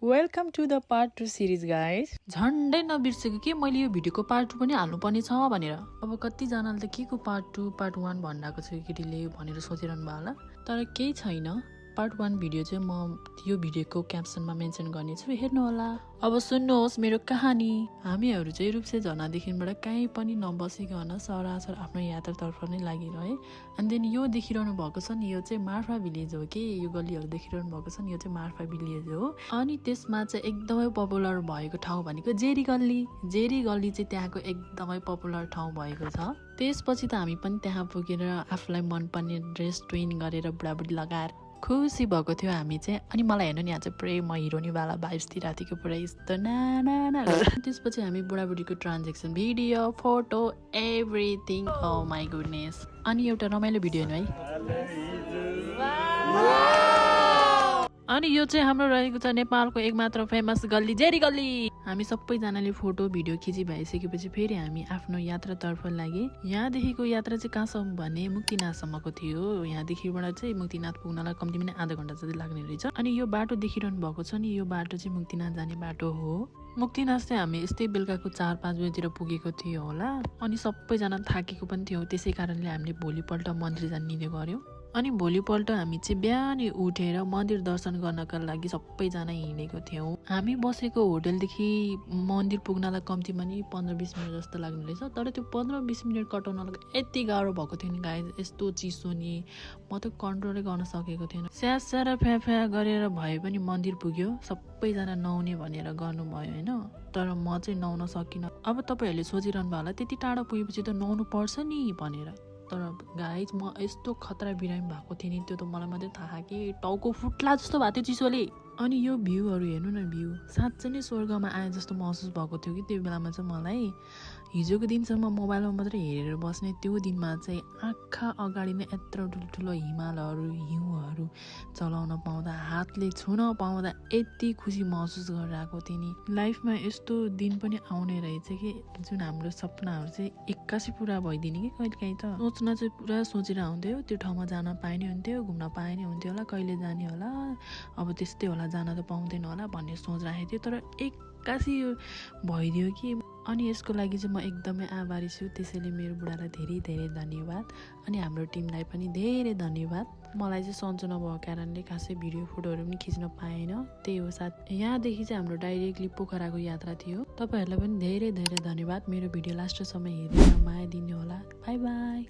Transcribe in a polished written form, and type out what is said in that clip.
Welcome to the part 2 series guys. झन्डै नबिर्सेको के मैले यो भिडियोको पार्ट 2 पनि हाल्नुपर्ने छ भनेर। अब कतिजनाले त के को पार्ट 2 पार्ट 1 भनिरहेको छ केटीले भनेर सोचिरहनु भयो होला, तर केही छैन। पार्ट 1 भिडियो चाहिँ म यो भिडियोको क्याप्सनमा मेन्सन गर्नेछु, हेर्नु होला। अब सुन्नुहोस् मेरो कहानी। हामीहरू चाहिँ रूपसे झरनादेखिबाट कहीँ पनि नबसिकन सरासर आफ्नो यात्रातर्फ नै लागिरहे। अनि देन यो देखिरहनु भएको छ नि, यो चाहिँ मार्फा भिलेज हो कि, यो गल्लीहरू देखिरहनु भएको छ नि, यो चाहिँ मार्फा भिलेज हो। अनि त्यसमा चाहिँ एकदमै पपुलर भएको ठाउँ भनेको जेरी गल्ली। जेरी गल्ली चाहिँ त्यहाँको एकदमै पपुलर ठाउँ भएको छ। त्यसपछि त हामी पनि त्यहाँ पुगेर आफूलाई मनपर्ने ड्रेस ट्विन गरेर बुढाबुढी लगाएर खुसी भएको थियो हामी चाहिँ। अनि मलाई हेर्नु नि, यहाँ चाहिँ पुरै म हिरोनीवाला भाइब्सतिर थियो, पुरै यस्तो नाना। त्यसपछि हामी बुढाबुढीको transaction video photo everything, oh my goodness. अनि एउटा रमाइलो भिडियो हेर्नु है। अनि यो चाहिँ हाम्रो रहेको छ नेपालको एकमात्र फेमस गल्ली जेरी गल्ली। हामी सबैजनाले फोटो भिडियो खिची भइसकेपछि फेरि हामी आफ्नो यात्रातर्फ लागे। यहाँदेखिको यात्रा चाहिँ कहाँसम्म भने मुक्तिनाथसम्मको थियो। यहाँदेखिबाट चाहिँ मुक्तिनाथ पुग्नलाई कम्तीमा नै आधा घन्टा जति लाग्ने रहेछ। अनि यो बाटो देखिरहनु भएको छ नि, यो बाटो चाहिँ मुक्तिनाथ जाने बाटो हो। मुक्तिनाथ चाहिँ हामी यस्तै बेलुकाको 4-5 बजीतिर पुगेको थियो होला। अनि सबैजना थाकेको पनि थियो, त्यसै कारणले हामीले भोलिपल्ट मन्दिर जाने निर्णय गऱ्यौँ। अनि भोलिपल्ट हामी चाहिँ बिहानै उठेर मन्दिर दर्शन गर्नका लागि सबैजना हिँडेको थियौँ। हामी बसेको होटलदेखि मन्दिर पुग्नलाई कम्तीमा नि 15-20 मिनट जस्तो लाग्ने रहेछ। तर त्यो 15-20 मिनट कटाउनलाई यति गाह्रो भएको थियो नि गाइज, यस्तो चिसो नि, म त कन्ट्रोलै गर्न सकेको थिएन। स्याहार फ्या गरेर भए पनि मन्दिर पुग्यो। सबैजना नुहाउने भनेर गर्नुभयो होइन, तर म चाहिँ नुहाउन सकिनँ। अब तपाईँहरूले सोचिरहनु भयो होला, त्यति टाढो पुगेपछि त नुहाउनु पर्छ नि भनेर। तर गाइज म यस्तो खतरा बिरामी भएको थिएँ नि, त्यो त मलाई मात्रै थाहा कि टाउको फुट्ला जस्तो भएको थियो चिसोले। अनि यो भ्यूहरू हेर्नु न, भ्यू साँच्चै नै स्वर्गमा आए जस्तो महसुस भएको थियो कि त्यो बेलामा चाहिँ मलाई। हिजोको दिनसम्म मोबाइलमा मात्रै हेरेर बस्ने, त्यो दिनमा चाहिँ आँखा अगाडि नै यत्रो ठुल्ठुलो हिमालहरू हिउँहरू चलाउन पाउँदा, हातले छुन पाउँदा यति खुसी महसुस गरिरहेको थिएँ नि। लाइफमा यस्तो दिन पनि आउने रहेछ कि जुन हाम्रो सपनाहरू चाहिँ एक्कासी पुरा भइदिने कि कहिले काहीँ त। सोच्न चाहिँ पुरा सोचेर हुन्थ्यो, त्यो ठाउँमा जान पाए नि हुन्थ्यो, घुम्न पाए नि हुन्थ्यो होला, कहिले जाने होला, अब त्यस्तै होला, जान त पाउँदैन होला भन्ने सोच राखेको थियो। तर एक्कासी भइदियो कि। अनि यसको लागि चाहिँ म एकदमै आभारी छु। त्यसैले मेरो बुढालाई धेरै धेरै धन्यवाद। अनि हाम्रो टिमलाई पनि धेरै धन्यवाद। मलाई चाहिँ सन्चो नभएको कारणले खासै भिडियो फोटोहरू पनि खिच्न पाएन। त्यही हो साथ। यहाँदेखि चाहिँ हाम्रो डाइरेक्टली पोखराको यात्रा थियो। तपाईँहरूलाई पनि धेरै धेरै धन्यवाद। मेरो भिडियो लास्टसम्म हेरेर माया दिनु होला। By by.